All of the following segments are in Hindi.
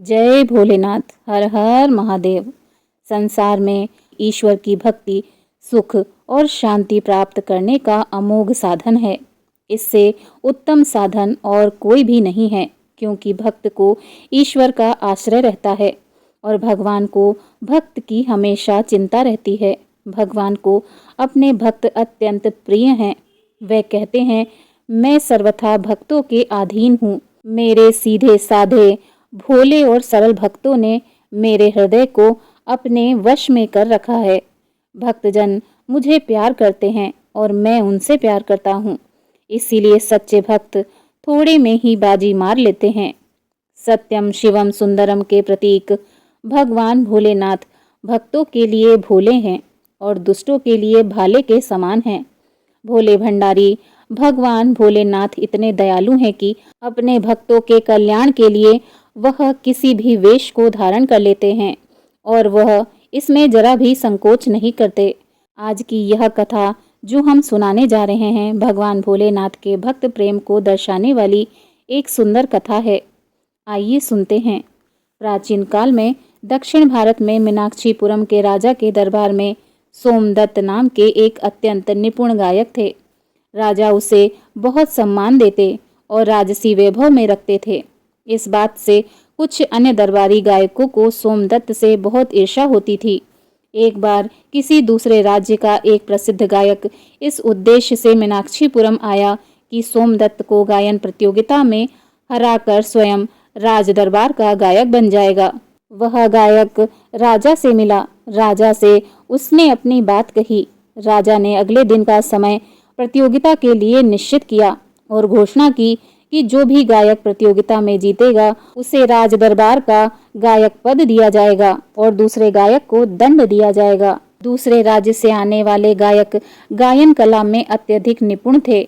जय भोलेनाथ। हर हर महादेव। संसार में ईश्वर की भक्ति सुख और शांति प्राप्त करने का अमोघ साधन है। इससे उत्तम साधन और कोई भी नहीं है, क्योंकि भक्त को ईश्वर का आश्रय रहता है और भगवान को भक्त की हमेशा चिंता रहती है। भगवान को अपने भक्त अत्यंत प्रिय हैं। वे कहते हैं, मैं सर्वथा भक्तों के अधीन हूँ। मेरे सीधे साधे भोले और सरल भक्तों ने मेरे हृदय को अपने वश में कर रखा है। भक्तजन मुझे प्यार करते हैं और मैं उनसे प्यार करता हूँ। इसीलिए सच्चे भक्त थोड़े में ही बाजी मार लेते हैं। सत्यम शिवम सुंदरम के प्रतीक भगवान भोलेनाथ भक्तों के लिए भोले हैं और दुष्टों के लिए भाले के समान हैं। भोले भंडारी भगवान भोलेनाथ इतने दयालु हैं कि अपने भक्तों के कल्याण के लिए वह किसी भी वेश को धारण कर लेते हैं और वह इसमें जरा भी संकोच नहीं करते। आज की यह कथा जो हम सुनाने जा रहे हैं, भगवान भोलेनाथ के भक्त प्रेम को दर्शाने वाली एक सुंदर कथा है। आइए सुनते हैं। प्राचीन काल में दक्षिण भारत में मीनाक्षीपुरम के राजा के दरबार में सोमदत्त नाम के एक अत्यंत निपुण गायक थे। राजा उसे बहुत सम्मान देते और राजसी वैभव में रखते थे। इस बात से कुछ अन्य दरबारी गायकों को सोमदत्त से बहुत ईर्ष्या होती थी। एक बार किसी दूसरे राज्य का एक प्रसिद्ध गायक इस उद्देश्य से मीनाक्षीपुरम आया कि सोमदत्त को गायन प्रतियोगिता में हराकर स्वयं राज दरबार का गायक बन जाएगा। वह गायक राजा से मिला। राजा से उसने अपनी बात कही। राजा ने अगले दिन का समय प्रतियोगिता के लिए निश्चित किया और घोषणा की कि जो भी गायक प्रतियोगिता में जीतेगा उसे राज दरबार का गायक पद दिया जाएगा और दूसरे गायक को दंड दिया जाएगा। दूसरे राज्य से आने वाले गायक गायन कला में अत्यधिक निपुण थे।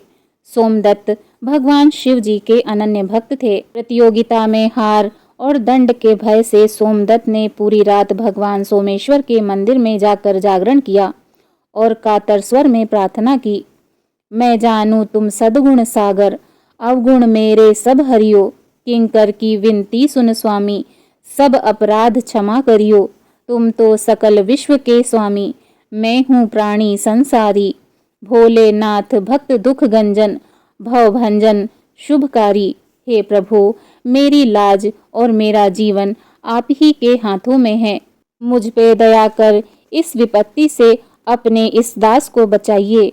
सोमदत्त भगवान शिव जी के अनन्य भक्त थे। प्रतियोगिता में हार और दंड के भय से सोमदत्त ने पूरी रात भगवान सोमेश्वर के मंदिर में जाकर जागरण किया और कातर स्वर में प्रार्थना की। मैं जानू तुम सद्गुण सागर, अवगुण मेरे सब हरियो, किंकर की विनती सुन स्वामी, सब अपराध क्षमा करियो। तुम तो सकल विश्व के स्वामी, मैं हूँ प्राणी संसारी, भोलेनाथ भक्त दुख गंजन, भव भंजन शुभकारी। हे प्रभु, मेरी लाज और मेरा जीवन आप ही के हाथों में है। मुझ पे दया कर इस विपत्ति से अपने इस दास को बचाइए।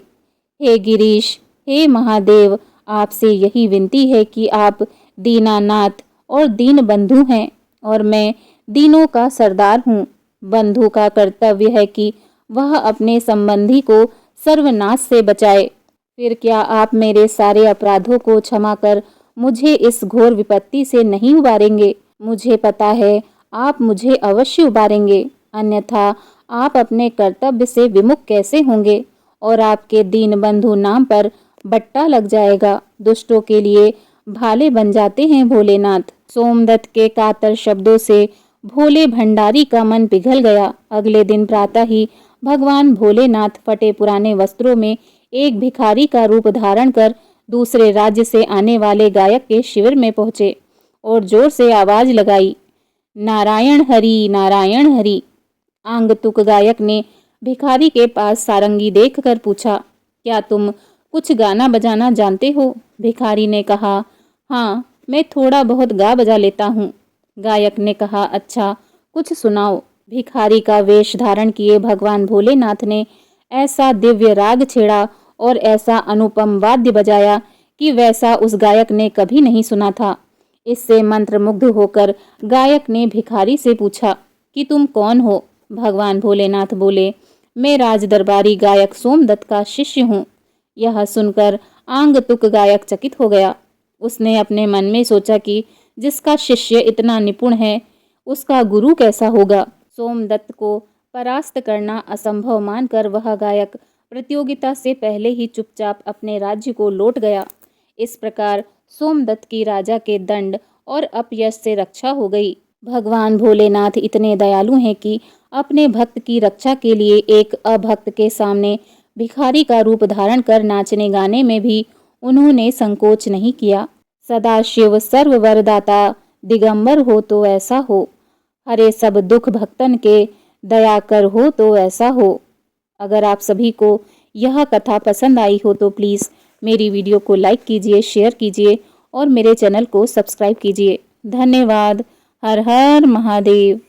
हे गिरीश, हे महादेव, आपसे यही विनती है कि आप दीनानाथ और दीन बंधु हैं और मैं दीनों का सरदार हूँ। बंधु का कर्तव्य है कि वह अपने संबंधी को सर्वनाश से बचाए। फिर क्या आप मेरे सारे अपराधों को क्षमा कर मुझे इस घोर विपत्ति से नहीं उबारेंगे? मुझे पता है आप मुझे अवश्य उबारेंगे, अन्यथा आप अपने कर्तव्य से विमुख कैसे होंगे और आपके दीन बंधु नाम पर बट्टा लग जाएगा। दुष्टों के लिए भाले बन जाते हैं भोलेनाथ। सोमदत्त के कातर शब्दों से भोले भंडारी का मन पिघल गया। अगले दिन प्रातः ही भगवान भोलेनाथ फटे पुराने वस्त्रों में एक भिखारी का रूप धारण कर दूसरे राज्य से आने वाले गायक के शिविर में पहुंचे और जोर से आवाज लगाई, नारायण हरि नारायण हरि। आंगतुक गायक ने भिखारी के पास सारंगी देखकर पूछा, क्या तुम कुछ गाना बजाना जानते हो? भिखारी ने कहा, हाँ, मैं थोड़ा बहुत गा बजा लेता हूँ। गायक ने कहा, अच्छा, कुछ सुनाओ। भिखारी का वेश धारण किए भगवान भोलेनाथ ने ऐसा दिव्य राग छेड़ा और ऐसा अनुपम वाद्य बजाया कि वैसा उस गायक ने कभी नहीं सुना था। इससे मंत्रमुग्ध होकर गायक ने भिखारी से पूछा कि तुम कौन हो? भगवान भोलेनाथ बोले, मैं राज दरबारी गायक सोमदत्त का शिष्य हूँ। यह सुनकर आंगतुक गायक चकित हो गया। उसने अपने मन में सोचा कि जिसका शिष्य इतना निपुण है उसका गुरु कैसा होगा। सोमदत्त को परास्त करना असंभव मानकर वह गायक प्रतियोगिता से पहले ही चुपचाप अपने राज्य को लौट गया। इस प्रकार सोमदत्त की राजा के दंड और अपयश से रक्षा हो गई। भगवान भोलेनाथ इतने दयालु हैं कि अपने भक्त की रक्षा के लिए एक अभक्त के सामने भिखारी का रूप धारण कर नाचने गाने में भी उन्होंने संकोच नहीं किया। सदाशिव सर्ववरदाता दिगंबर हो तो ऐसा हो, हरे सब दुख भक्तन के, दया कर हो तो ऐसा हो। अगर आप सभी को यह कथा पसंद आई हो तो प्लीज़ मेरी वीडियो को लाइक कीजिए, शेयर कीजिए और मेरे चैनल को सब्सक्राइब कीजिए। धन्यवाद। हर हर महादेव।